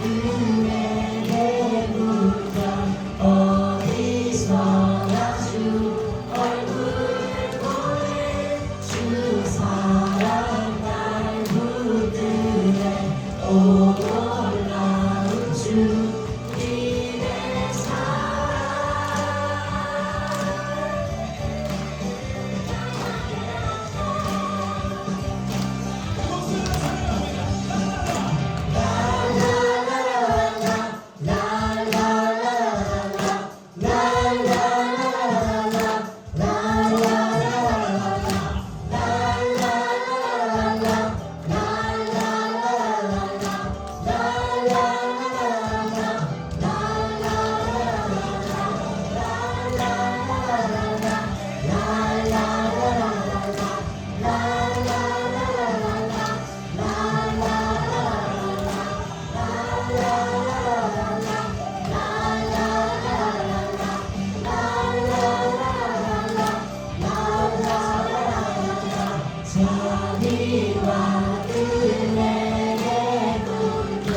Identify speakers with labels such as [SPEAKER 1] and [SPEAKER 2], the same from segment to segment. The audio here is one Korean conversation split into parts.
[SPEAKER 1] 그에게 물건 어디서나 주 얼굴 보는 주 사랑 날 붙들네 오 놀라운 주 우리의 사랑 자비와 은혜의 물결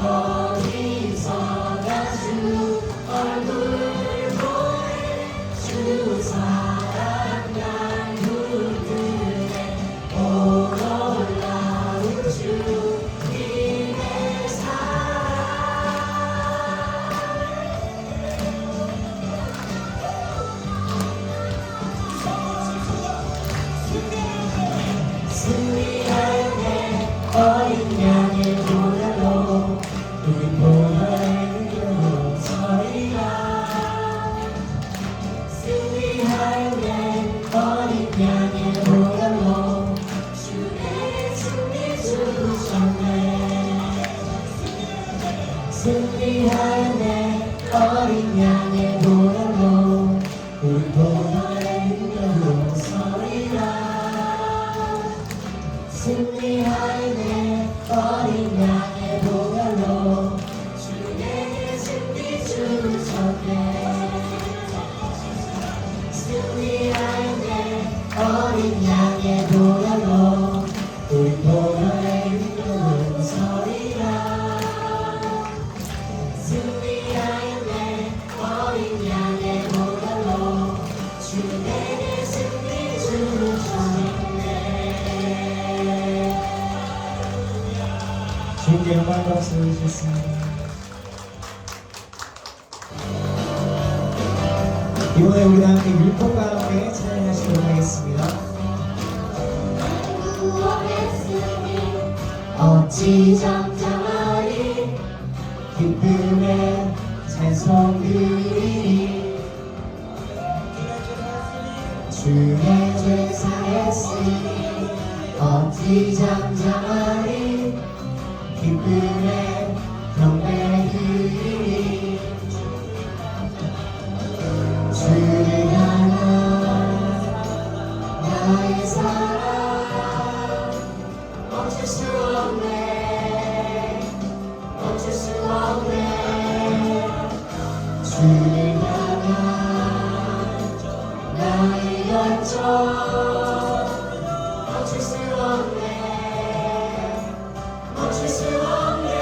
[SPEAKER 1] 어디서나 주 얼굴 보는 주 사랑 날 붙드네 오 놀라운 주 우리의 사랑 승리하네 어린 양의 보혈로 우리 보혈의 능력으로 서리라 승리하네 어린 양의 보혈로 주의 승리 주셨네 승리하네 어린 양의 보혈로 우리 보혈의 능력으로 서리라 승리하네 어린 양의 보혈로 주에게 승리 주셨네 승리하네 어린 양의 보혈로 우리 보혈의 능력으로 서리라 승리하네 어린 양의 보혈로 주에게 승리 주셨네
[SPEAKER 2] 주님께 영광 박수 주셨습니다. 이번에 우리 다 함께 율법과 함께 찬양하시도록 하겠습니다.
[SPEAKER 1] 구원했으니 어찌 잠잠하리 기쁨의 찬송 드리리 주의 죄 사했으니 어찌 잠잠하리 기쁨의 경배 드리리 주를 향한 나의 사랑 멈출 수 없네 멈출 수 없네 주를 향한 나의 열정 멈출 수 없네 멈출 수 없네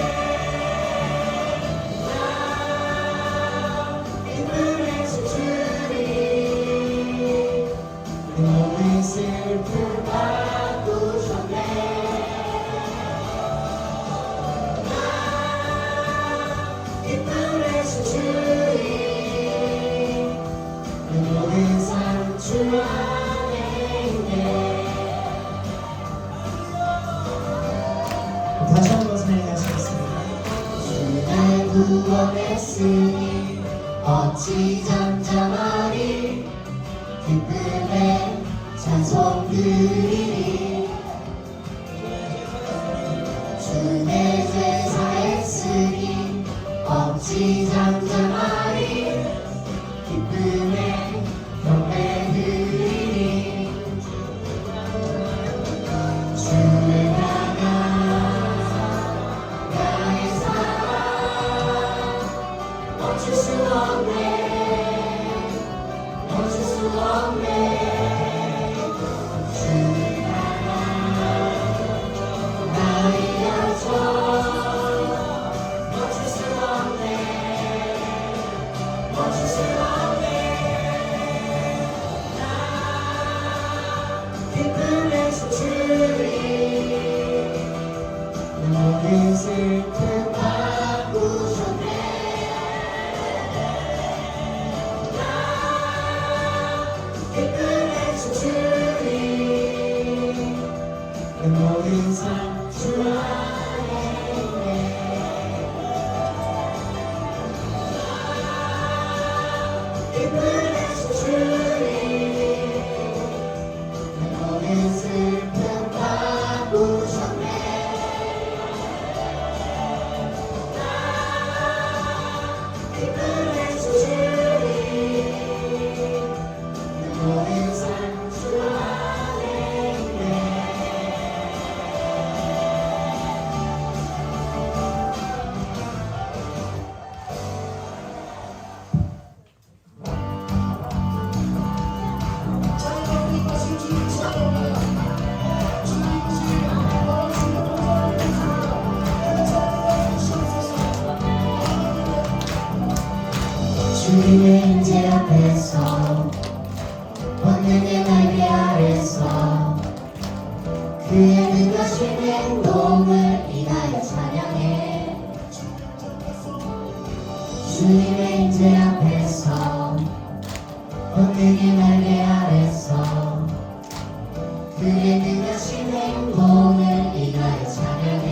[SPEAKER 1] 나 기쁨의 춤추리 모든 슬픔 바꾸셨네 나 기쁨의 춤추리 모든 삶 주 안에 있네
[SPEAKER 2] 다시 한번 찬양하시겠습니다.
[SPEAKER 1] 주날 구원했으니 어찌 잠잠하리 기쁨의 찬송 드리리 주의 죄 사했으니 어찌 잠잠하리 기쁨의 경배 드리리 주를 향한 나의 사랑 멈출 수 없네 멈출 수 없네 주를 향한 나의 열정 모든 슬픔 바꾸셨네. 기쁨의 주주님 그 모든 삶 주 안에 있네. 기쁨의 주주님 그 모든 슬픔 바꾸셨네. 기쁨의 주주님 모든 삶 주 안에 있네. 주님의 임재 앞에서 권능의 날개 아래서 그의 능하신 행동을 인하여 찬양해. 주님의 임재 앞에서 권능의 날개 아래서 그의 능하신 행동을 인하여 찬양해.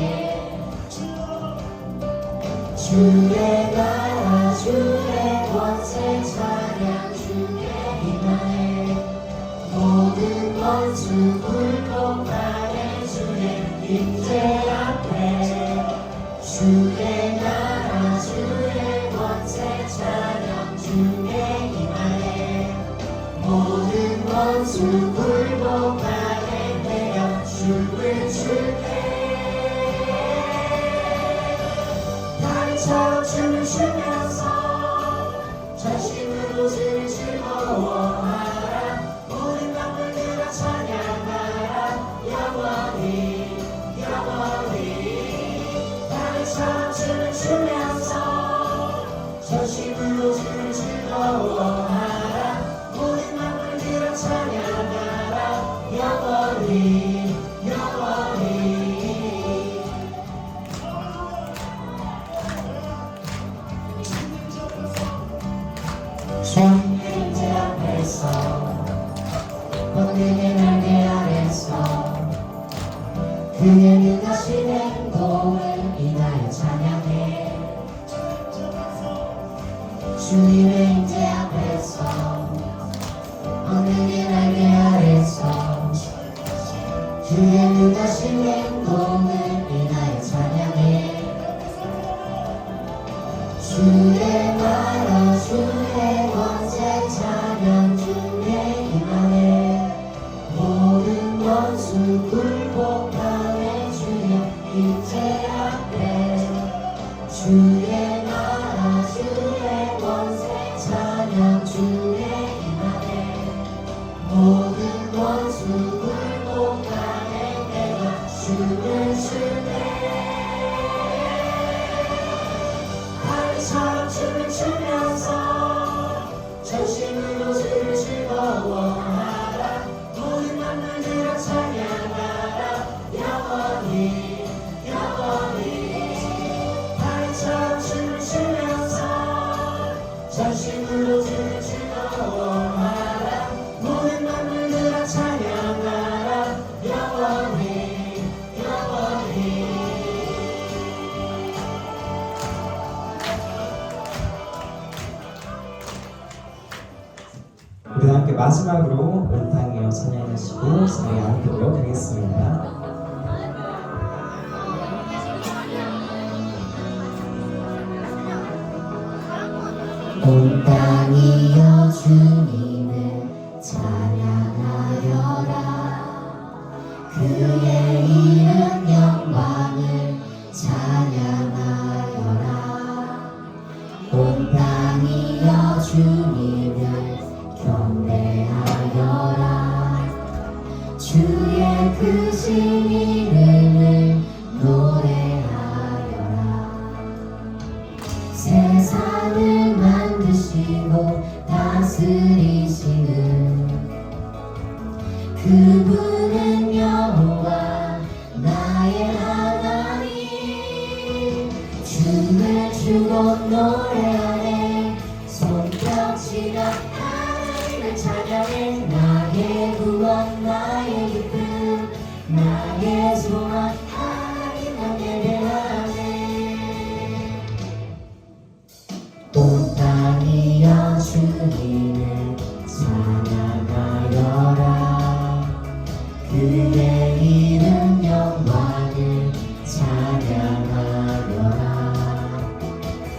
[SPEAKER 1] 주의 나라 주의 권세 찬양 주의 임하네. 모든 원수 굴복하네. 주의 임재 앞에 주의 나라 주의 권세 찬양 주의 임하네. 모든 원수 굴복하네. 내가 춤을 출게. 다리처럼 춤을 추면서 전심으로 주를 즐거워하라. 모든 만물들아 찬양하라. 영원히 영원히. 다리처럼 춤을 추면서 전심으로 주를 즐거워하라. 모든 만물들아 찬양하라. 영원히 영원히. 주님의 임재 앞에서 권능의 날개 아래서 그의 능하신 행동을 인하여 찬양해. 주님의 임재 앞에서 권능의 날개 아래서 그의 능하신 행동을 인하여 찬양해. 주의 나라 주의 권세 찬양 주의 임하네. 모든 원수 굴복하네. 주의 임재 앞에 주의 나라 주의 권세 찬양 주의 임하네. 모든 원수 굴복하네. 내가 춤을 출게. 다리처럼 춤을 추면서 전심으로 주를 즐거워하라. 모든 만물들아 찬양하라. 영원히 영원히. 다리처럼 춤을 추면서 전심으로 주를 즐거워하라. 모든 만물들아 찬양하라. 영원히 영원히.
[SPEAKER 2] 우리 다 함께 마지막으로 온 땅이여 찬양하시고 사랑에 안도록 하겠습니다.
[SPEAKER 1] 온 땅이여 주님을 찬양하여라. 그의 이름 영광을 찬양하여라. 온 땅이여 주님을 경배하여라. 주의 크신 이름을 노래하여라. 세상을 만드시고 다스리시는 그분은 여호와 나의 하나님. 주고 노래하네 손뼉치며 하나님을 찬양해 나의 구원 나의 기쁨 나의 소망 하나님만 예배하네 온 땅이여 주님을 찬양하여라 그의 이름 영광을 찬양하여라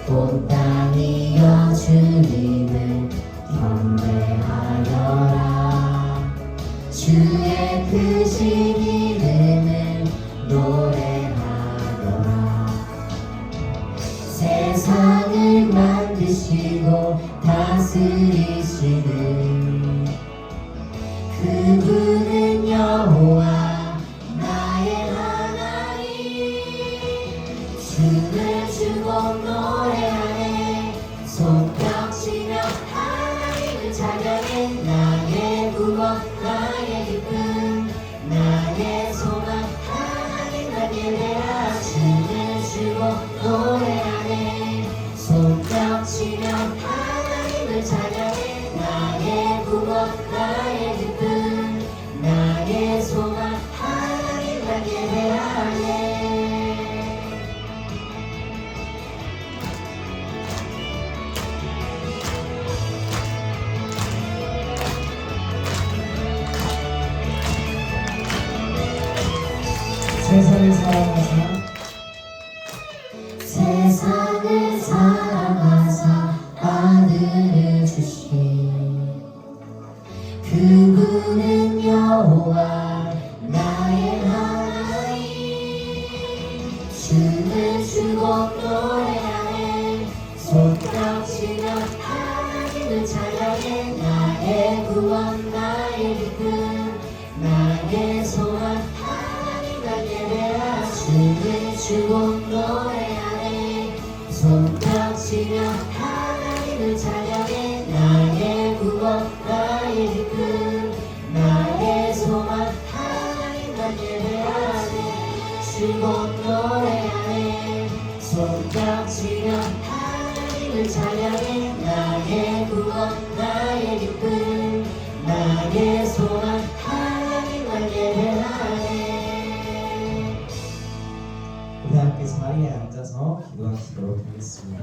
[SPEAKER 1] 온 땅이여 주님을 경배하여라 주의 크신 이름을 노래하여라 세상을 만드시고 다스리시는 그분은 여호와 나의 하나님 춤을 추고 노래하네 손뼉치며 하나님을 찬양해 나의 구원 나의 기쁨 나의 소망 하나님만 예배하 춤을 추고 노래하네 손뼉치며 하나님을 찬양해 나의 구원 나의 기쁨 나의 소망 하나님만 예배하네
[SPEAKER 2] 세상을 사랑하사
[SPEAKER 1] 세상을 사랑하사 아들을 주신 그분은 여호와 나의 하나님 춤을 추고 노래하네 손뼉치며 하나님을 찬양해 나의 구원 나의 기쁨 나의 소망 하나님만 예배하 춤을 추고 노래하네 손뼉치며 하나님을 찬양해 나의 구원 나의 기쁨 나의 소망 하나님만 예배하네 추고 노래하네 손뼉치며 하나님을 찬양해 나의 구원 나의 기쁨 나의 소망 하나님만 예배하네
[SPEAKER 2] 우리 함께 자리에 앉아서 기도하시도록 하겠습니다.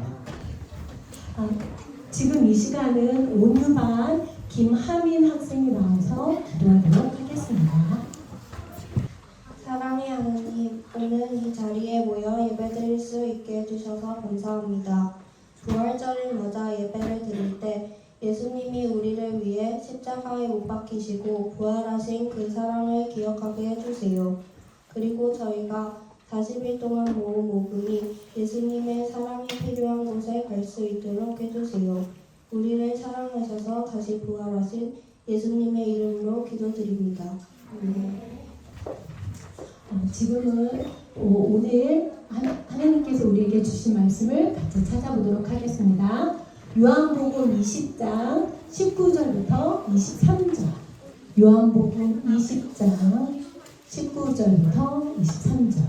[SPEAKER 3] 지금 이 시간은 온유반 김하민 학생이 나와서 기도하도록 하겠습니다.
[SPEAKER 4] 사랑의 하나님, 오늘 이 자리에 모여 예배드릴 수 있게 해주셔서 감사합니다. 부활절을 맞아 예배를 드릴 때 예수님이 우리를 위해 십자가에 못 박히시고 부활하신 그 사랑을 기억하게 해주세요. 그리고 저희가 40일 동안 모은 모금이 예수님의 사랑이 필요한 곳에 갈 수 있도록 해주세요. 우리를 사랑하셔서 다시 부활하신 예수님의 이름으로 기도드립니다. 아멘.
[SPEAKER 3] 지금은 오늘 하나님께서 우리에게 주신 말씀을 같이 찾아보도록 하겠습니다. 요한복음 20장 19절부터 23절. 요한복음 20장 19절부터 23절.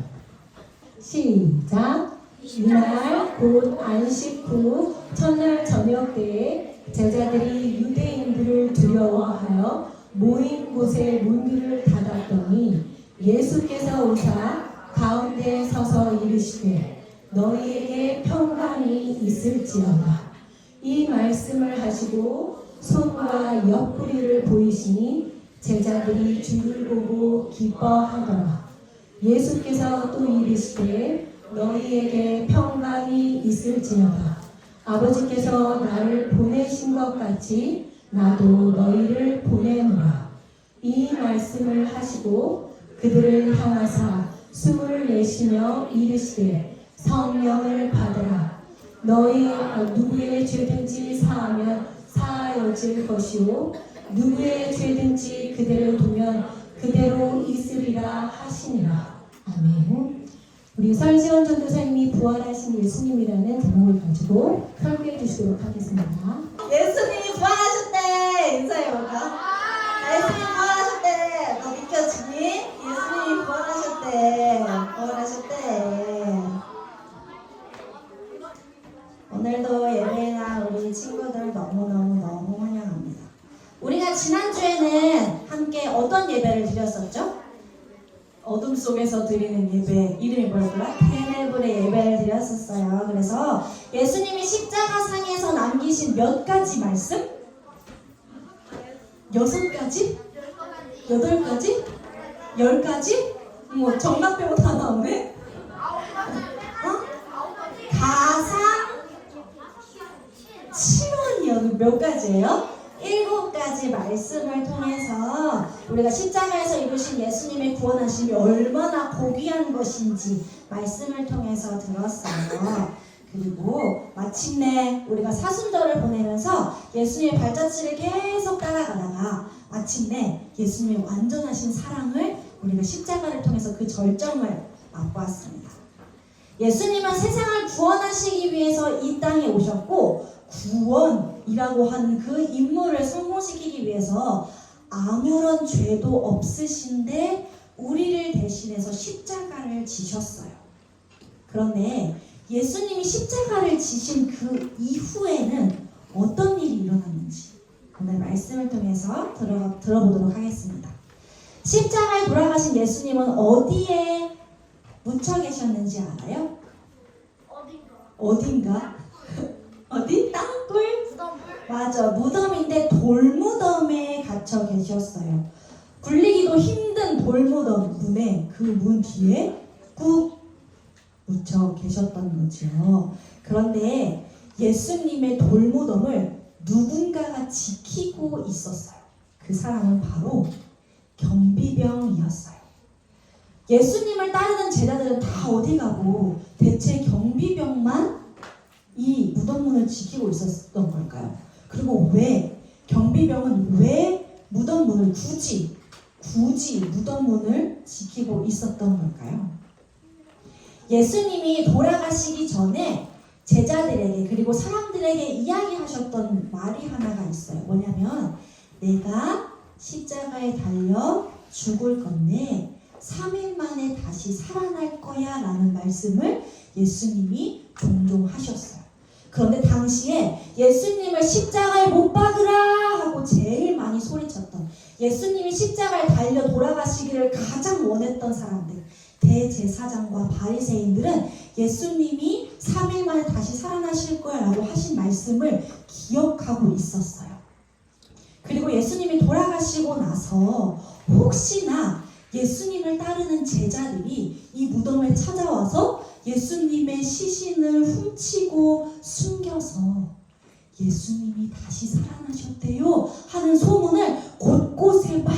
[SPEAKER 3] 시작. 이날 곧 안식 후 첫날 저녁 때에 제자들이 유대인들을 두려워하여 모인 곳에 문들을 닫았더니 예수께서 오사 가운데 서서 이르시되 너희에게 평강이 있을지어다. 이 말씀을 하시고 손과 옆구리를 보이시니 제자들이 주를 보고 기뻐하더라. 예수께서 또 이르시되 너희에게 평강이 있을지어다. 아버지께서 나를 보내신 것 같이 나도 너희를 보내노라. 이 말씀을 하시고 그들을 향하사 숨을 내쉬며 이르시되 성령을 받으라. 너희 누구의 죄든지 사하면 사하여질 것이요 누구의 죄든지 그대로 두면 그대로 있으리라 하시니라. 아멘. 우리 설지원 전도사님이 부활하신 예수님이라는 제목을 가지고 설교해 주시도록 하겠습니다.
[SPEAKER 5] 예수님이 부활하셨대. 인사해볼까? 예수님 부활하셨대. 너 믿겨지니? 예수님이 부활하셨대. 부활하셨대. 어둠 속에서 드리는 예배 이름이 뭐였더라? 테네블의 예배를 드렸었어요. 그래서 예수님이 십자가상에서 남기신 몇 가지 말씀? 6가지? 8가지? 10가지? 뭐 정답 빼고 다 나오네? 가상 7원이요. 몇 가지예요? 7가지 말씀을 통해서 우리가 십자가에서 이루신 예수님의 구원하심이 얼마나 고귀한 것인지 말씀을 통해서 들었어요. 그리고 마침내 우리가 사순절을 보내면서 예수님의 발자취를 계속 따라가다가 마침내 예수님의 완전하신 사랑을 우리가 십자가를 통해서 그 절정을 맛보았습니다. 예수님은 세상을 구원하시기 위해서 이 땅에 오셨고 구원이라고 하는 그 임무를 성공시키기 위해서 아무런 죄도 없으신데 우리를 대신해서 십자가를 지셨어요. 그런데 예수님이 십자가를 지신 그 이후에는 어떤 일이 일어났는지 오늘 말씀을 통해서 들어보도록 하겠습니다. 십자가에 돌아가신 예수님은 어디에 묻혀 계셨는지 알아요? 어딘가? 어디? 땅굴? 맞아, 무덤인데 돌무덤에 갇혀 계셨어요. 굴리기도 힘든 돌무덤 문에 그 문 뒤에 꾹 묻혀 계셨던 거죠. 그런데 예수님의 돌무덤을 누군가가 지키고 있었어요. 그 사람은 바로 경비병이었어요. 예수님을 따르는 제자들은 다 어디 가고 대체 경비병만 이 무덤문을 지키고 있었던 걸까요? 그리고 왜 경비병은 왜 무덤문을 굳이 무덤문을 지키고 있었던 걸까요? 예수님이 돌아가시기 전에 제자들에게 그리고 사람들에게 이야기하셨던 말이 하나가 있어요. 뭐냐면 내가 십자가에 달려 죽을 건데 3일 만에 다시 살아날 거야 라는 말씀을 예수님이 종종 하셨어요. 그런데 당시에 예수님을 십자가에 못 박으라 하고 제일 많이 소리쳤던 예수님이 십자가에 달려 돌아가시기를 가장 원했던 사람들 대제사장과 바리새인들은 예수님이 3일 만에 다시 살아나실 거야 라고 하신 말씀을 기억하고 있었어요. 그리고 예수님이 돌아가시고 나서 혹시나 예수님을 따르는 제자들이 이 무덤에 찾아와서 예수님의 시신을 훔치고 숨겨서 예수님이 다시 살아나셨대요 하는 소문을 곳곳에 막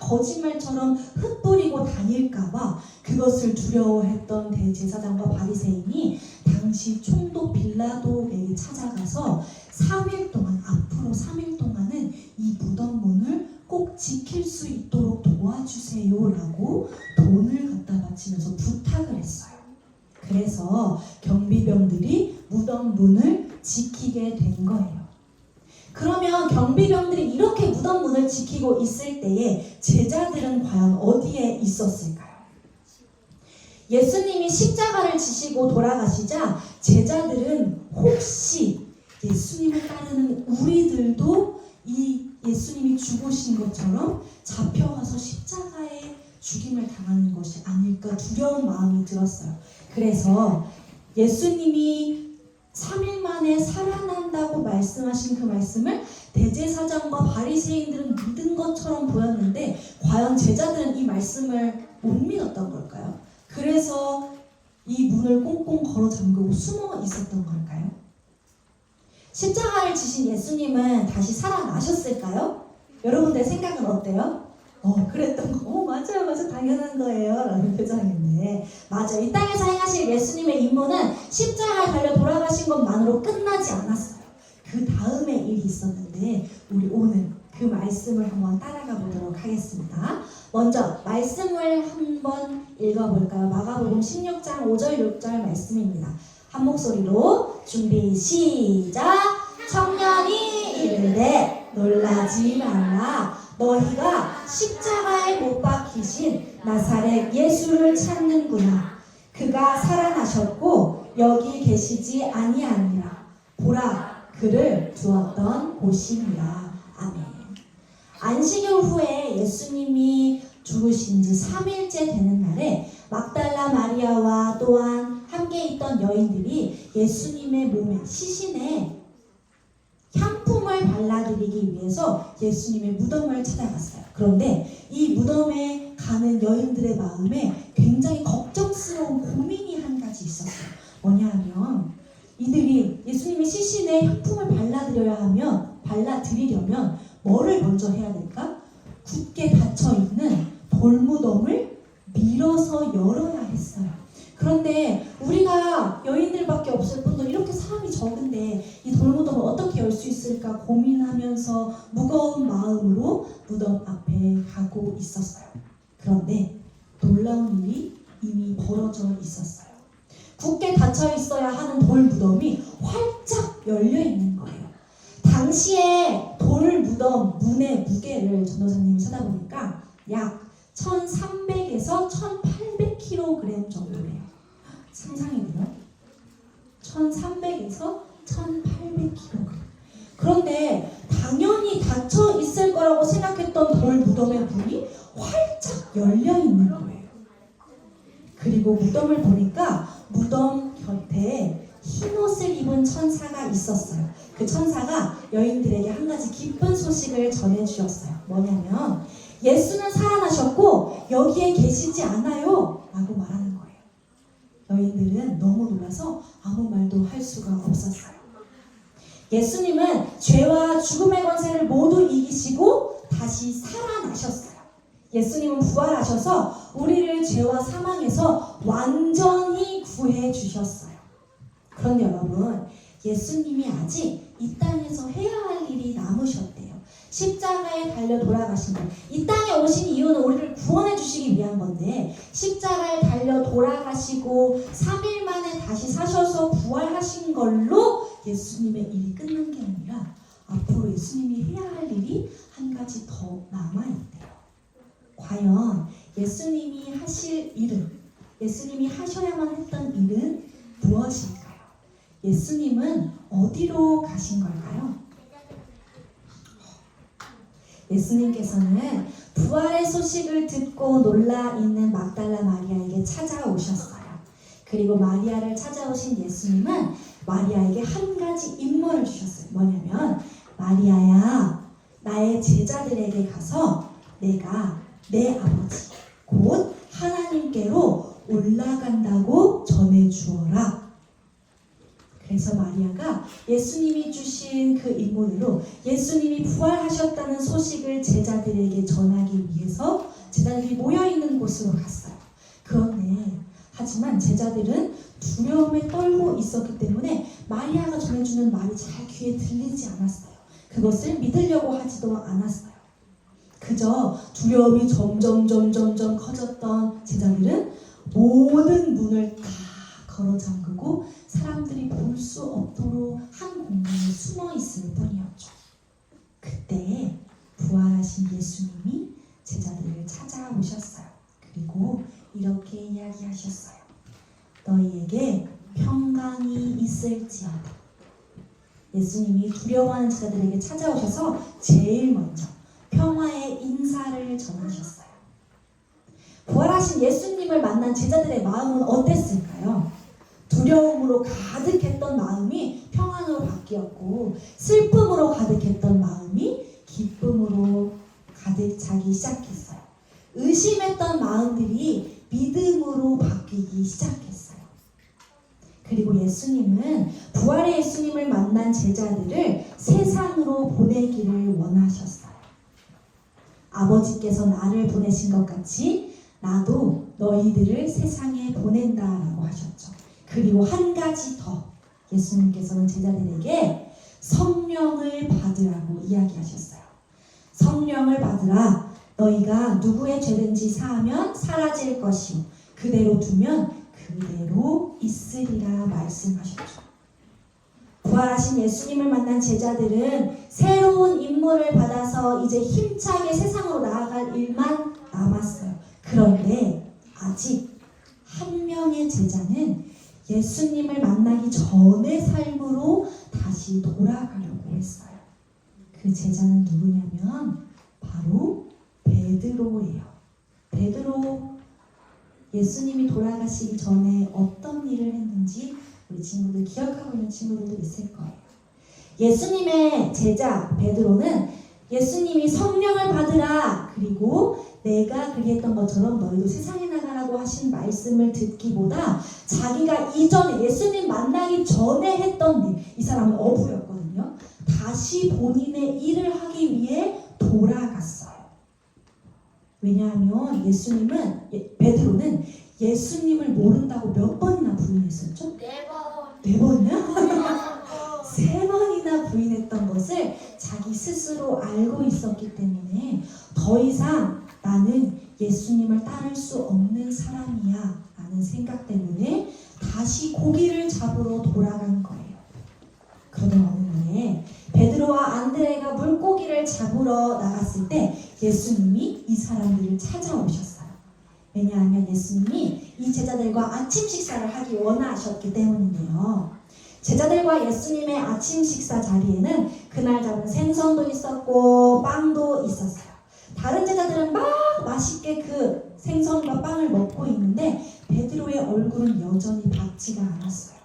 [SPEAKER 5] 거짓말처럼 흩뿌리고 다닐까봐 그것을 두려워했던 대제사장과 바리새인이 당시 총독 빌라도에게 찾아가서 3일 동안 앞으로 3일 동안은 이 무덤문을 꼭 지킬 수 있도록 도와주세요라고 돈을 갖다 바치면서 부탁을 했어요. 그래서 경비병들이 무덤문을 지키게 된 거예요. 그러면 경비병들이 이렇게 무덤문을 지키고 있을 때에 제자들은 과연 어디에 있었을까요? 예수님이 십자가를 지시고 돌아가시자 제자들은 혹시 예수님을 따르는 우리들도 이 예수님이 죽으신 것처럼 잡혀가서 십자가에 죽임을 당하는 것이 아닐까 두려운 마음이 들었어요. 그래서 예수님이 3일 만에 살아난다고 말씀하신 그 말씀을 대제사장과 바리새인들은 믿은 것처럼 보였는데 과연 제자들은 이 말씀을 못 믿었던 걸까요? 그래서 이 문을 꽁꽁 걸어 잠그고 숨어 있었던 걸까요? 십자가를 지신 예수님은 다시 살아나셨을까요? 여러분들 생각은 어때요? 그랬던 거. 맞아요. 당연한 거예요. 라는 표정인데. 맞아요. 이 땅에서 행하실 예수님의 임무는 십자가에 달려 돌아가신 것만으로 끝나지 않았어요. 그 다음에 일이 있었는데, 우리 오늘 그 말씀을 한번 따라가 보도록 하겠습니다. 먼저, 말씀을 한번 읽어볼까요? 마가복음 16장 5절, 6절 말씀입니다. 한 목소리로 준비, 시작! 청년이 이르되 놀라지 말라. 너희가 십자가에 못 박히신 나사렛 예수를 찾는구나. 그가 살아나셨고 여기 계시지 아니하니라. 보라, 그를 두었던 곳이니라. 아멘. 안식일 후에 예수님이 죽으신 지 3일째 되는 날에 막달라 마리아와 또한 함께 있던 여인들이 예수님의 몸에 시신에 향품을 발라드리기 위해서 예수님의 무덤을 찾아갔어요. 그런데 이 무덤에 가는 여인들의 마음에 굉장히 걱정스러운 고민이 한 가지 있었어요. 뭐냐 하면 이들이 예수님의 시신에 향품을 발라드리려면 뭐를 먼저 해야 될까? 굳게 닫혀있는 돌무덤을 밀어서 열어야 했어요. 그런데 우리가 여인들밖에 없을 뿐더러 이렇게 사람이 적은데 이 돌무덤을 어떻게 열 수 있을까 고민하면서 무거운 마음으로 무덤 앞에 가고 있었어요. 그런데 놀라운 일이 이미 벌어져 있었어요. 굳게 닫혀 있어야 하는 돌무덤이 활짝 열려 있는 거예요. 당시에 돌무덤 문의 무게를 전도사님이 찾아보니까 약 1300에서 1800kg 정도래요. 상상이 돼요? 1300에서 1800kg. 그런데 당연히 닫혀 있을 거라고 생각했던 돌무덤의 문이 활짝 열려 있는 거예요. 그리고 무덤을 보니까 무덤 곁에 흰옷을 입은 천사가 있었어요. 그 천사가 여인들에게 한 가지 기쁜 소식을 전해주셨어요. 뭐냐면 예수는 살아나셨고 여기에 계시지 않아요 라고 말하는 거예요. 여인들은 너무 놀라서 아무 말도 할 수가 없었어요. 예수님은 죄와 죽음의 권세를 모두 이기시고 다시 살아나셨어요. 예수님은 부활하셔서 우리를 죄와 사망에서 완전히 구해 주셨어요. 그런데 여러분, 예수님이 아직 이 땅에서 해야 할 일이 남으셨대요. 십자가에 달려 돌아가신 것. 이 땅에 오신 이유는 우리를 구원해 주시기 위한 건데 십자가에 달려 돌아가시고 3일 만에 다시 사셔서 부활하신 걸로 예수님의 일이 끝난 게 아니라 앞으로 예수님이 해야 할 일이 한 가지 더 남아있대요. 과연 예수님이 하실 일은, 예수님이 하셔야만 했던 일은 무엇일까요? 예수님은 어디로 가신 걸까요? 예수님께서는 부활의 소식을 듣고 놀라 있는 막달라 마리아에게 찾아오셨어요. 그리고 마리아를 찾아오신 예수님은 마리아에게 한 가지 임무를 주셨어요. 뭐냐면 마리아야, 나의 제자들에게 가서 내가 내 아버지 곧 하나님께로 올라간다고 전해주어라. 그래서 마리아가 예수님이 주신 그 임무대로 예수님이 부활하셨다는 소식을 제자들에게 전하기 위해서 제자들이 모여있는 곳으로 갔어요. 그런데 하지만 제자들은 두려움에 떨고 있었기 때문에 마리아가 전해주는 말이 잘 귀에 들리지 않았어요. 그것을 믿으려고 하지도 않았어요. 그저 두려움이 점점 커졌던 제자들은 모든 문을 다 걸어 잠그고 사람들이 볼 수 없도록 한 공간에 숨어 있을 뿐이었죠. 그때 부활하신 예수님이 제자들을 찾아오셨어요. 그리고 이렇게 이야기하셨어요. 너희에게 평강이 있을지어다. 예수님이 두려워하는 제자들에게 찾아오셔서 제일 먼저 평화의 인사를 전하셨어요. 부활하신 예수님을 만난 제자들의 마음은 어땠을까요? 두려움으로 가득했던 마음이 평안으로 바뀌었고 슬픔으로 가득했던 마음이 기쁨으로 가득 차기 시작했어요. 의심했던 마음들이 믿음으로 바뀌기 시작했어요. 그리고 예수님은 부활의 예수님을 만난 제자들을 세상으로 보내기를 원하셨어요. 아버지께서 나를 보내신 것 같이 나도 너희들을 세상에 보낸다라고 하셨죠. 그리고 한 가지 더 예수님께서는 제자들에게 성령을 받으라고 이야기하셨어요. 성령을 받으라. 너희가 누구의 죄든지 사하면 사라질 것이요 그대로 두면 그대로 있으리라 말씀하셨죠. 부활하신 예수님을 만난 제자들은 새로운 임무를 받아서 이제 힘차게 세상으로 나아갈 일만 남았어요. 그런데 아직 한 명의 제자는 예수님을 만나기 전의 삶으로 다시 돌아가려고 했어요. 그 제자는 누구냐면 바로 베드로예요. 베드로 예수님이 돌아가시기 전에 어떤 일을 했는지 우리 친구들 기억하고 있는 친구들도 있을 거예요. 예수님의 제자 베드로는 예수님이 성령을 받으라 그리고 내가 그리했던 것처럼 너희도 세상에 나가라고 하신 말씀을 듣기보다 자기가 이전에 예수님 만나기 전에 했던 일, 이 사람은 어부였거든요. 다시 본인의 일을 하기 위해 돌아갔어요. 왜냐하면 베드로는 예수님을 모른다고 몇 번이나 부인했었죠? 4번이나? 3번이나 부인했던 것을 자기 스스로 알고 있었기 때문에 더 이상 나는 예수님을 따를 수 없는 사람이야 라는 생각 때문에 다시 고기를 잡으러 돌아간 거예요. 그러던 어느 날에 베드로와 안드레가 물고기를 잡으러 나갔을 때 예수님이 이 사람들을 찾아오셨어요. 왜냐하면 예수님이 이 제자들과 아침 식사를 하기 원하셨기 때문인데요. 제자들과 예수님의 아침 식사 자리에는 그날 잡은 생선도 있었고 빵도 있었어요. 다른 제자들은 막 맛있게 그 생선과 빵을 먹고 있는데 베드로의 얼굴은 여전히 밝지가 않았어요.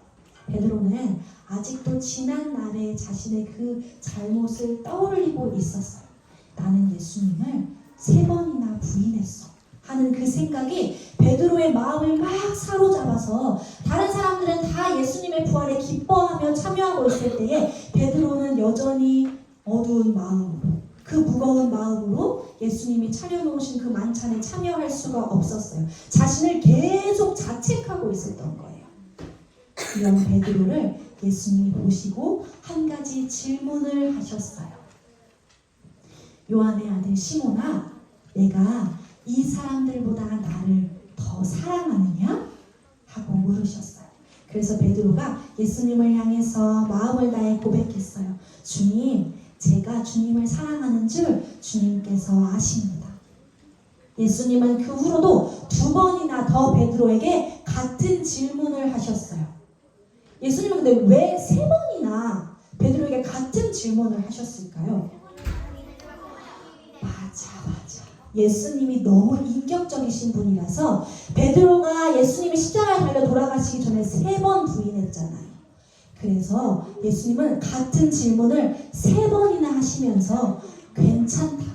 [SPEAKER 5] 베드로는 아직도 지난 날의 자신의 그 잘못을 떠올리고 있었어요. 나는 예수님을 3번이나 부인했어 하는 그 생각이 베드로의 마음을 막 사로잡아서 다른 사람들은 다 예수님의 부활에 기뻐하며 참여하고 있을 때에 베드로는 여전히 어두운 마음으로 그 무거운 마음으로 예수님이 차려놓으신 그 만찬에 참여할 수가 없었어요. 자신을 계속 자책하고 있었던 거예요. 이런 베드로를 예수님이 보시고 한 가지 질문을 하셨어요. 요한의 아들 시몬아, 내가 이 사람들보다 나를 더 사랑하느냐? 하고 물으셨어요. 그래서 베드로가 예수님을 향해서 마음을 다해 고백했어요. 주님, 제가 주님을 사랑하는 줄 주님께서 아십니다. 예수님은 그 후로도 2번이나 더 베드로에게 같은 질문을 하셨어요. 예수님은 근데 왜 3번이나 베드로에게 같은 질문을 하셨을까요? 맞아. 예수님이 너무 인격적이신 분이라서 베드로가 예수님이 십자가에 달려 돌아가시기 전에 3번 부인했잖아요. 그래서 예수님은 같은 질문을 3번이나 하시면서 괜찮다고,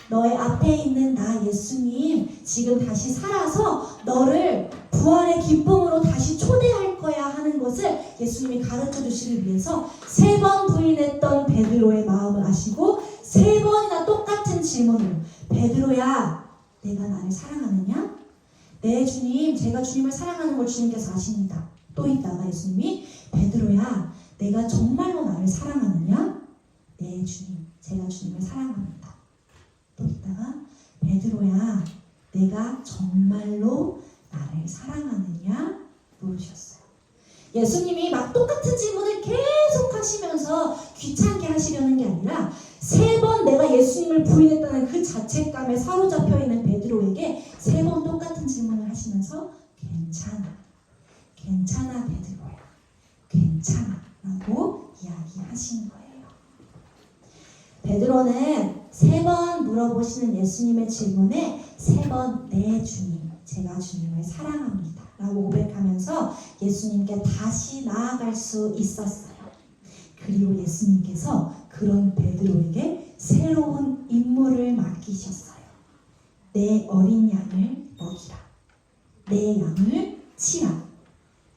[SPEAKER 5] 너의 앞에 있는 나 예수님 지금 다시 살아서 너를 부활의 기쁨으로 다시 초대할 거야 하는 것을 예수님이 가르쳐 주시기 위해서 3번 부인했던 베드로의 마음을 아시고 3번이나 똑같은 질문으로, 베드로야, 내가 나를 사랑하느냐? 네 주님, 제가 주님을 사랑하는 걸 주님께서 아십니다. 또 있다가 예수님이, 베드로야, 내가 정말로 나를 사랑하느냐? 네 주님, 제가 주님을 사랑합니다. 또 있다가, 베드로야, 내가 정말로 나를 사랑하느냐? 물으셨어요. 예수님이 막 똑같은 질문을 계속 하시면서 귀찮게 하시려는 게 아니라 3번 내가 예수님을 부인했다는 그 자책감에 사로잡혀 있는 베드로에게 3번 똑같은 질문을 하시면서 괜찮아 베드로야, 괜찮아 라고 이야기하신 거예요. 베드로는 3번 물어보시는 예수님의 질문에 3번 네 주님, 제가 주님을 사랑합니다 라고 고백하면서 예수님께 다시 나아갈 수 있었어요. 그리고 예수님께서 그런 베드로에게 새로운 임무를 맡기셨어요. 내 어린 양을 먹이라, 내 양을 치라,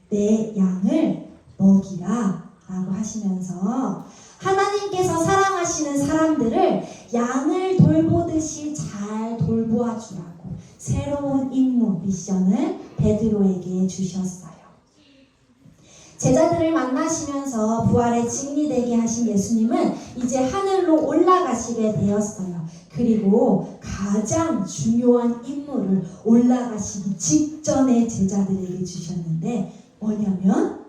[SPEAKER 5] 내 양을 먹이라 라고 하시면서 하나님께서 사랑하시는 사람들을 양을 돌보듯이 잘 돌보아 주라고 새로운 임무, 미션을 베드로에게 주셨어요. 제자들을 만나시면서 부활의 증인이 되게 하신 예수님은 이제 하늘로 올라가시게 되었어요. 그리고 가장 중요한 임무를 올라가시기 직전에 제자들에게 주셨는데 뭐냐면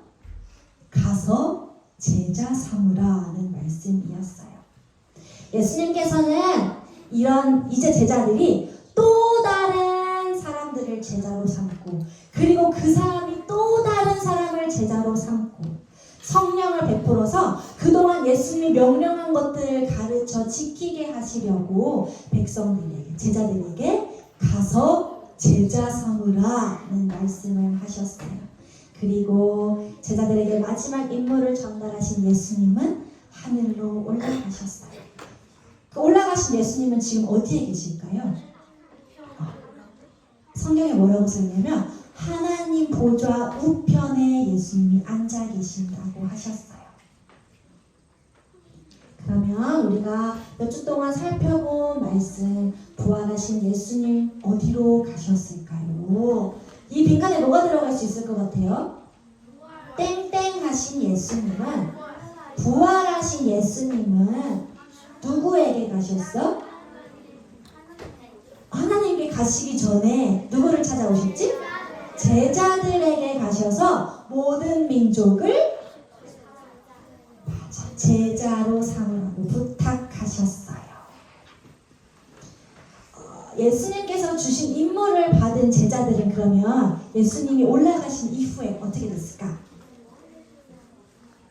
[SPEAKER 5] 가서 제자 삼으라는 말씀이었어요. 예수님께서는 이제 제자들이 또 다른 사람들을 제자로 삼고 그리고 그 사람이 또 다른 사람을 제자로 삼고 성령을 베풀어서 그동안 예수님이 명령한 것들을 가르쳐 지키게 하시려고 백성들에게, 제자들에게 가서 제자 삼으라는 말씀을 하셨어요. 그리고 제자들에게 마지막 임무를 전달하신 예수님은 하늘로 올라가셨어요. 그 올라가신 예수님은 지금 어디에 계실까요? 성경에 뭐라고 써있냐면 하나님 보좌 우편에 예수님이 앉아 계신다고 하셨어요. 그러면 우리가 몇 주 동안 살펴본 말씀, 부활하신 예수님 어디로 가셨을까요? 이 빈칸에 뭐가 들어갈 수 있을 것 같아요? 땡땡 하신 예수님은, 부활하신 예수님은 누구에게 가셨어? 하나님께 가시기 전에 누구를 찾아오셨지? 제자들에게 가셔서 모든 민족을 제자로 삼으라고 부탁하셨어요. 예수님께서 주신 임무를 받은 제자들은 그러면 예수님이 올라가신 이후에 어떻게 됐을까?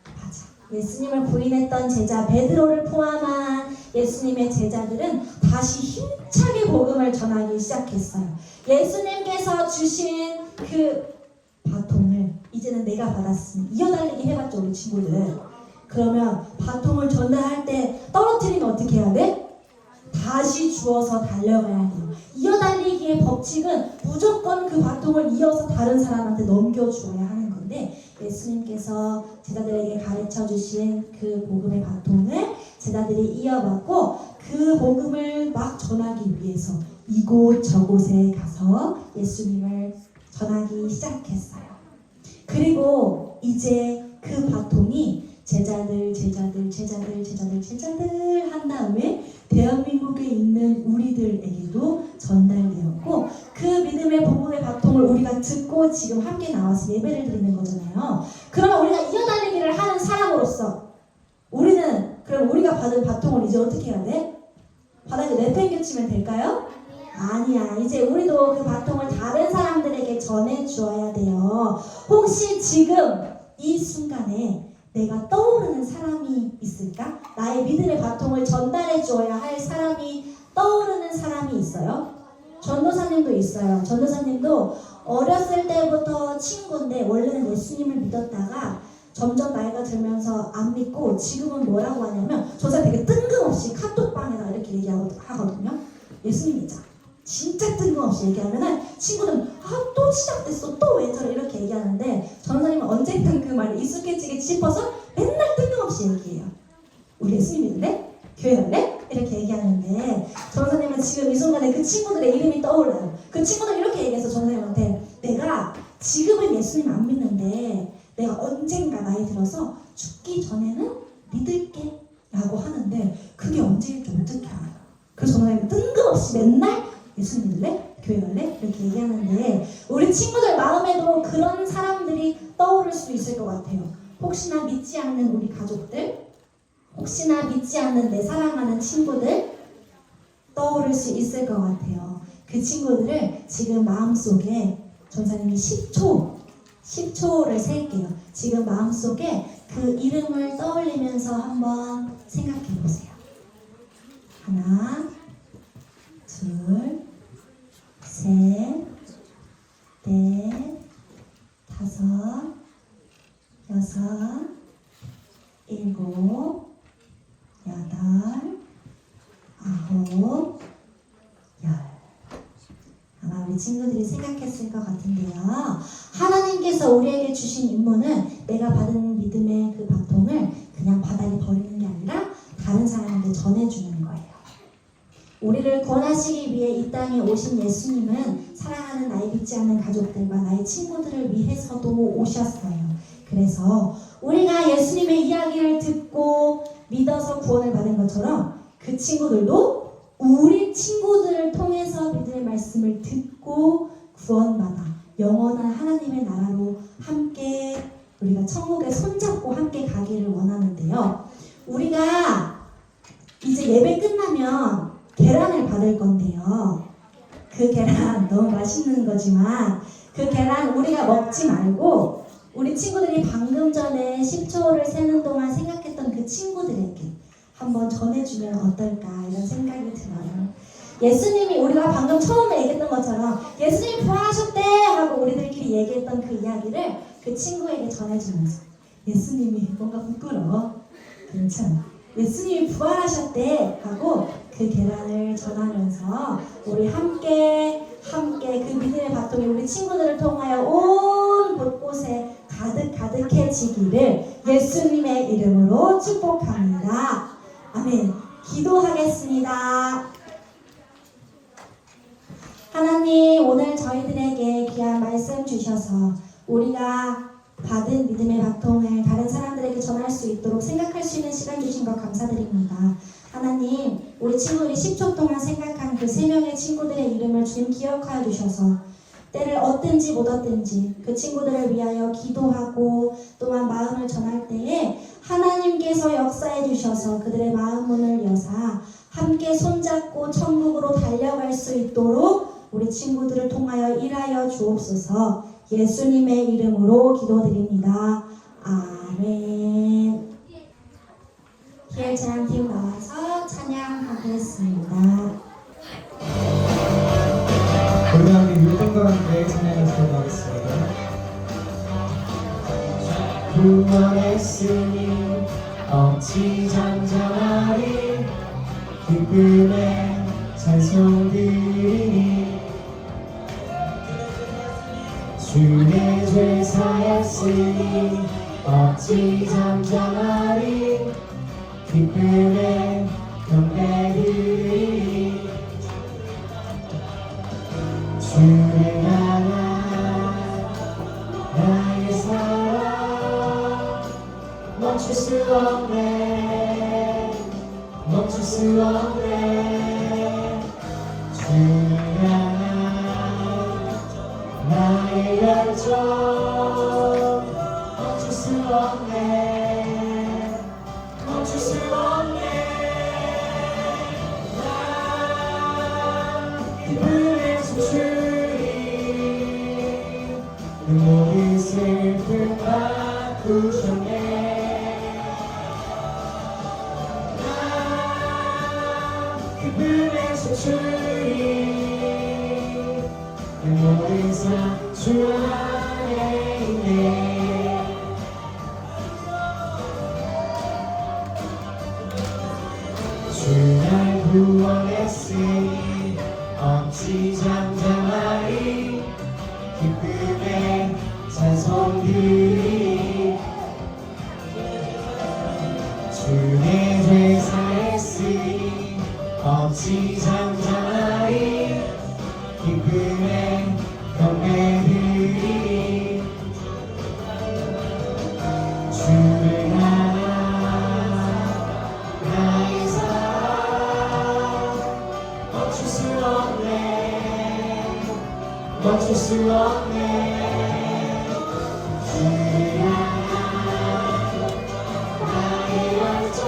[SPEAKER 5] 맞아. 예수님을 부인했던 제자 베드로를 포함한 예수님의 제자들은 다시 힘차게 복음을 전하기 시작했어요. 예수님께서 주신 그 바통을 이제는 내가 받았으니 이어달리기 해봤죠, 우리 친구들. 그러면 바통을 전달할 때 떨어뜨리면 어떻게 해야 돼? 다시 주워서 달려가야 돼요. 이어달리기의 법칙은 무조건 그 바통을 이어서 다른 사람한테 넘겨주어야 하는 건데, 예수님께서 제자들에게 가르쳐 주신 그 복음의 바통을 제자들이 이어받고 그 복음을 막 전하기 위해서 이곳 저곳에 가서 예수님을 전하기 시작했어요. 그리고 이제 그 바통이 제자들 한 다음에 대한민국에 있는 우리들에게도 전달되었고, 그 믿음의 복음의 바통을 우리가 듣고 지금 함께 나와서 예배를 드리는 거잖아요. 그러면 우리가 이어달리기를 하는 사람으로서 우리는 그럼 우리가 받은 바통을 이제 어떻게 해야 돼? 바닥에 내팽개치면 될까요? 아니야. 이제 우리도 그 바통을 다른 사람들에게 전해 주어야 돼요. 혹시 지금 이 순간에 내가 떠오르는 사람이 있을까? 나의 믿음의 바통을 전달해 주어야 할 사람이 떠오르는 사람이 있어요? 전도사님도 있어요. 전도사님도 어렸을 때부터 친구인데 원래는 예수님을 믿었다가 점점 나이가 들면서 안 믿고 지금은 뭐라고 하냐면, 저사 되게 뜬금없이 카톡방에다 이렇게 얘기하거든요. 예수님 믿자. 진짜 뜬금없이 얘기하면은 친구들은 또 시작됐어, 또 왜 저래, 이렇게 얘기하는데 전도사님은 언젠간 그 말에 익숙해지게 싶어서 맨날 뜬금없이 얘기해요. 우리 예수님 믿는데? 교회 갈래? 이렇게 얘기하는데, 전도사님은 지금 이 순간에 그 친구들의 이름이 떠올라요. 그 친구들 이렇게 얘기해서 전도사님한테, 내가 지금은 예수님 안 믿는데 내가 언젠가 나이 들어서 죽기 전에는 믿을게 라고 하는데, 그게 언제일지 어떻게 알아요? 그래서 전도사님은 뜬금없이 맨날 예수님 믿을래? 교회 갈래? 이렇게 얘기하는데, 우리 친구들 마음에도 그런 사람들이 떠오를 수 있을 것 같아요. 혹시나 믿지 않는 우리 가족들, 혹시나 믿지 않는 내 사랑하는 친구들 떠오를 수 있을 것 같아요. 그 친구들을 지금 마음속에 전사님이 10초를 셀게요. 지금 마음속에 그 이름을 떠올리면서 한번 생각해 보세요. 하나, 둘, 셋, 넷, 다섯, 여섯, 일곱, 여덟, 아홉, 열. 아마 우리 친구들이 생각했을 것 같은데요. 하나님께서 우리에게 주신 임무는 내가 받은 믿음의 그 바통을 그냥 바닥에 버리는 게 아니라 다른 사람에게 전해주는 거예요. 우리를 구원하시기 위해 이 땅에 오신 예수님은 사랑하는 나의 믿지 않는 가족들과 나의 친구들을 위해서도 오셨어요. 그래서 우리가 예수님의 이야기를 듣고 믿어서 구원을 받은 것처럼 그 친구들도 우리 친구들을 통해서 믿음의 말씀을 듣고 구원받아 영원한 하나님의 나라로 함께 우리가 천국에 손잡고 함께 가기를 원하는데요. 우리가 이제 예배 끝나면 계란을 받을 건데요. 그 계란 너무 맛있는 거지만 그 계란 우리가 먹지 말고 우리 친구들이 방금 전에 10초를 세는 동안 생각했던 그 친구들에게 한번 전해주면 어떨까 이런 생각이 들어요. 예수님이 우리가 방금 처음에 얘기했던 것처럼 예수님이 부활하셨대 하고 우리들끼리 얘기했던 그 이야기를 그 친구에게 전해주면서 예수님이 뭔가 부끄러워. 괜찮아. 예수님이 부활하셨대 하고 그 계란을 전하면서 우리 함께 그 믿음의 바통이 우리 친구들을 통하여 온 곳곳에 가득해지기를 예수님의 이름으로 축복합니다. 아멘. 기도하겠습니다. 하나님, 오늘 저희들에게 귀한 말씀 주셔서 우리가 받은 믿음의 바통을 다른 사람들에게 전할 수 있도록 생각할 수 있는 시간 주신 것 감사드립니다. 하나님, 우리 친구들이 10초 동안 생각한 그 3명의 친구들의 이름을 주님 기억하여 주셔서 때를 얻든지 못 얻든지 그 친구들을 위하여 기도하고 또한 마음을 전할 때에 하나님께서 역사해 주셔서 그들의 마음 문을 여사 함께 손잡고 천국으로 달려갈 수 있도록 우리 친구들을 통하여 일하여 주옵소서. 예수님의 이름으로 기도드립니다. 아멘. 기획 제안팀 나와서 찬양하겠습니다.
[SPEAKER 2] 우리 함께 율동과 함께 찬양하시도록 하겠습니다.
[SPEAKER 1] 구원했으니 어찌 잠잠하리 기쁨의 찬송 드리니 주의 죄 사했으니 어찌 잠잠하리 기쁨의 경배 드리니 주를 향한 나의 사랑 멈출 수 없네 멈출 수 없네 주를 향한 나의 열정 멈출 수 없네 멈출 수 없네 나 기쁨의 춤추리 그 모든 슬픔 바꾸셨네 나 기쁨의 춤추리 그 모든 삶 주 안에 있네 주 날 구원했으니 어찌 잠잠하리 기쁨의 찬송 드리리 주의 죄 사했으니 어찌 잠잠하리 기쁨의 경배 드리리 주를 향한 나의 사랑 멈출 수 없네 멈출 수 없네 주를 향한 나의 열정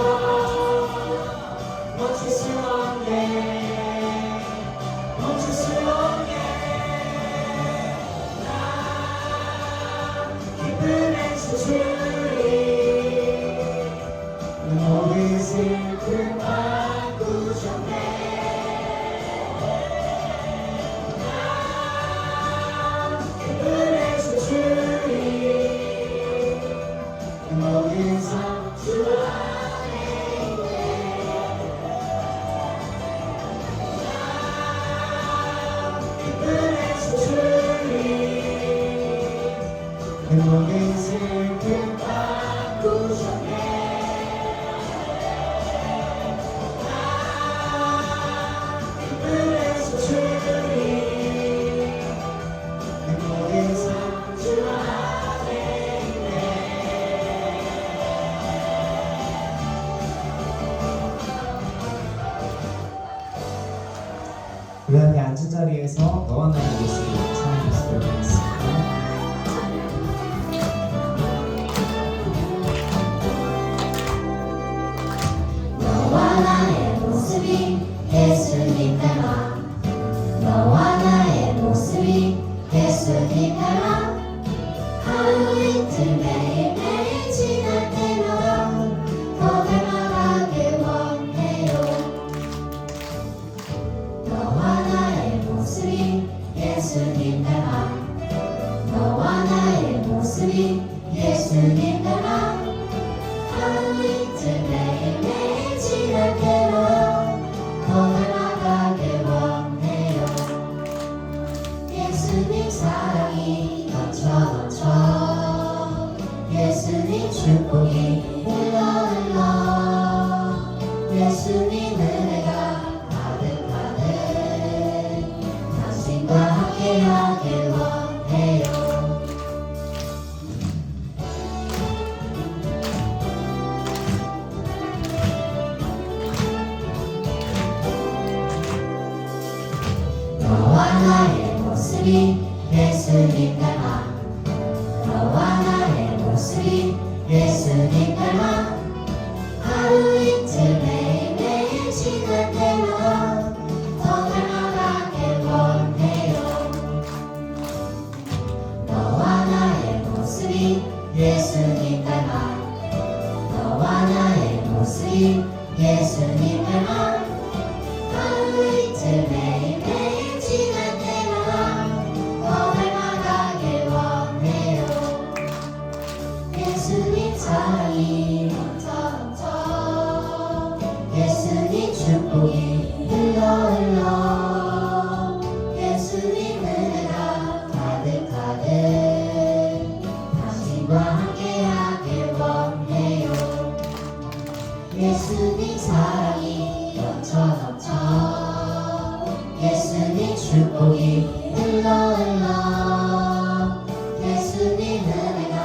[SPEAKER 1] 멈출 수 없네 멈출 수 없네 나 기쁨의 춤추리 모든 슬픔 바꾸셨네 나 기쁨의 춤추리 모든 삶 주 안에 있네 나 기쁨의 춤추리 모든 슬픔 바꾸셨네 기쁨의 춤추리 모든 삶 주 안에 있네
[SPEAKER 2] 우리 함께 앉은 자리에서 너와 나의 예수를 찬양하시도록 하겠습니다.
[SPEAKER 6] 너와 나의 모습이 예수님 닮아 너와 나의 모습이 예수님 닮아 하루 이틀 매일매일 지날 때마다 더 닮아가길 원해요 너와 예수님 닮아 하루 이틀 매일매일 지날 때마다 더 닮아가길 원해요. 예수님 사랑이 넘쳐 예수님 축복이 흘러 예수님 은혜가 가득가득 당신과 함께하길 원해요. 너와 나의 모습이 예수님 닮아 너와 나의 모습이 예수님 닮아 하루 이틀 매일매일 지날 때마다 더 닮아가길 원해요. 너와 나의 모습이 예수님 닮아 너와 나의 모습이 예수님 닮아 하루 이틀 매일매일 지날 때마다 더 닮아가길 원해요. 예수님 사랑이 넘쳐 예수님 축복이 흘러 예수님 은혜가 가득가득 당신과 함께하길 원해요. 예수님 사랑이 넘쳐 예수님 축복이 흘러 예수님 은혜가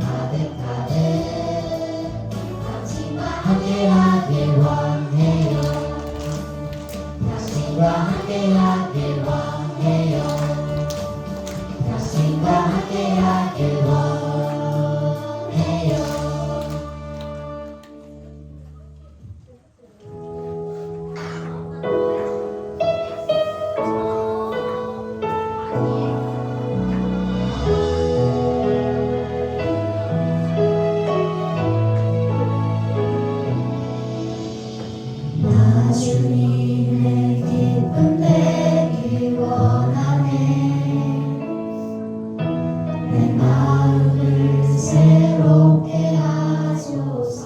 [SPEAKER 6] 가득가득 당신과 함께하길 원해요. 당신과 함께하길 원해요. 당신과 함께하길 원해요. 나 주님의 기쁨 되기 원하네. 내 마음을 새롭게 하소서.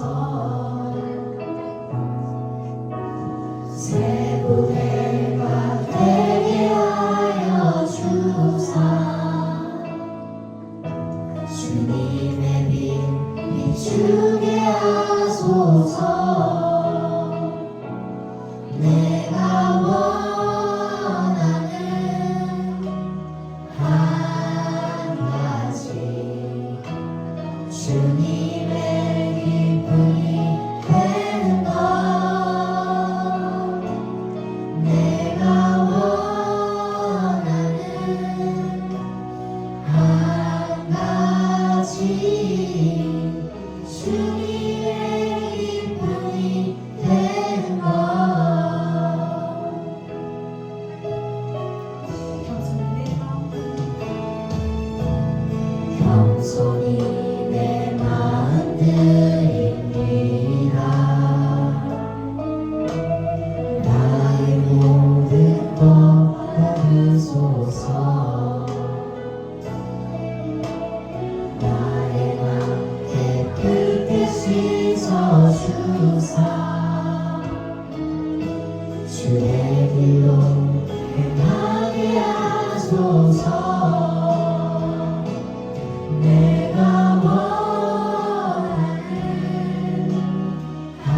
[SPEAKER 6] 새 부대가 되게 하여 주사. 주님의 빛 비추게 하소서. 내가 원하는 한 가지 주님의 기쁨이 되는 것 내가 원하는 한 가지 주님의 기쁨이 되는 것 겸손히 내 마음 드립니다. 나의 모든 것 받으소서. 나의 맘 깨끗게 씻어주사. 주의 길로 행하게 하소서. 내가 원하는 한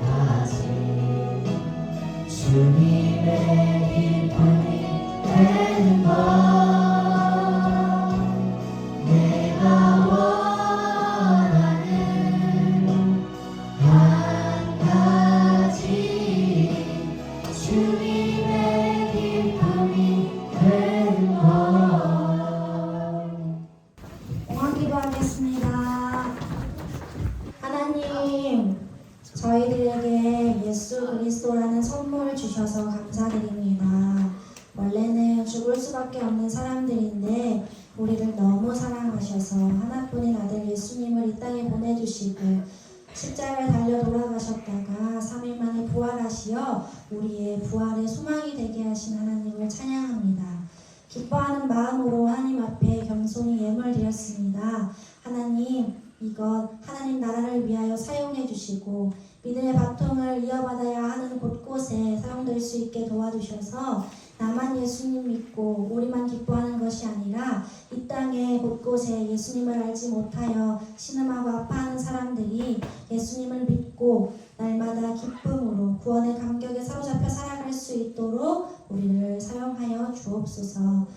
[SPEAKER 6] 가지 주님의 기쁨이 되는 것 내가 원하는 한 가지 주님의 기쁨이 되는 것
[SPEAKER 5] 기도하겠습니다. 하나님, 저희들에게 예수 그리스도라는 선물을 주셔서 감사드립니다. 원래는 죽을 수밖에 없는 사람들인데 우리를 너무 사랑하셔서 하나뿐인 아들 예수님을 이 땅에 보내주시고 십자가에 달려 돌아가셨다가 3일 만에 부활하시어 우리의 부활의 소망이 되게 하신 하나님을 찬양합니다. 기뻐하는 마음으로 하나님 앞에 겸손히 예물 드렸습니다. 하나님, 이것 하나님 나라를 위하여 사용해 주시고 믿음의 바통을 이어받아야 하는 곳곳에 사용될 수 있게 도와주셔서 나만 예수님 믿고 우리만 기뻐하는 것이 아니라 이 땅의 곳곳에 예수님을 알지 못하여 신음하고 아파하는 사람들이 예수님을 믿고 날마다 기쁨으로 구원의 감격에 사로잡혀 살아갈 수 있도록 우리를 사용하여 주옵소서.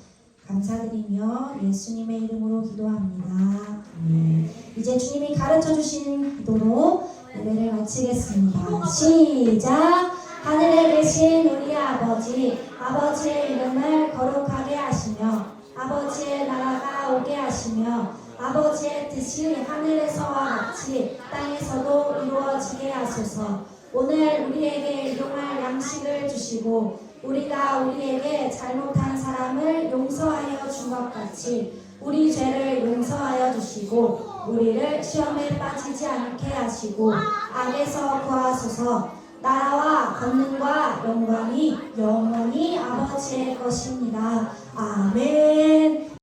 [SPEAKER 5] 감사드리며 예수님의 이름으로 기도합니다. 이제 주님이 가르쳐 주신 기도로 예배를 마치겠습니다. 시작! 하늘에 계신 우리 아버지, 아버지의 이름을 거룩하게 하시며 아버지의 나라가 오게 하시며 아버지의 뜻이 하늘에서와 같이 땅에서도 이루어지게 하소서. 오늘 우리에게 일용할 양식을 주시고 우리가 우리에게 잘못한 사람을 용서하여 준 것 같이 우리 죄를 용서하여 주시고 우리를 시험에 빠지지 않게 하시고 악에서 구하소서. 나라와 권능과 영광이 영원히 아버지의 것입니다. 아멘.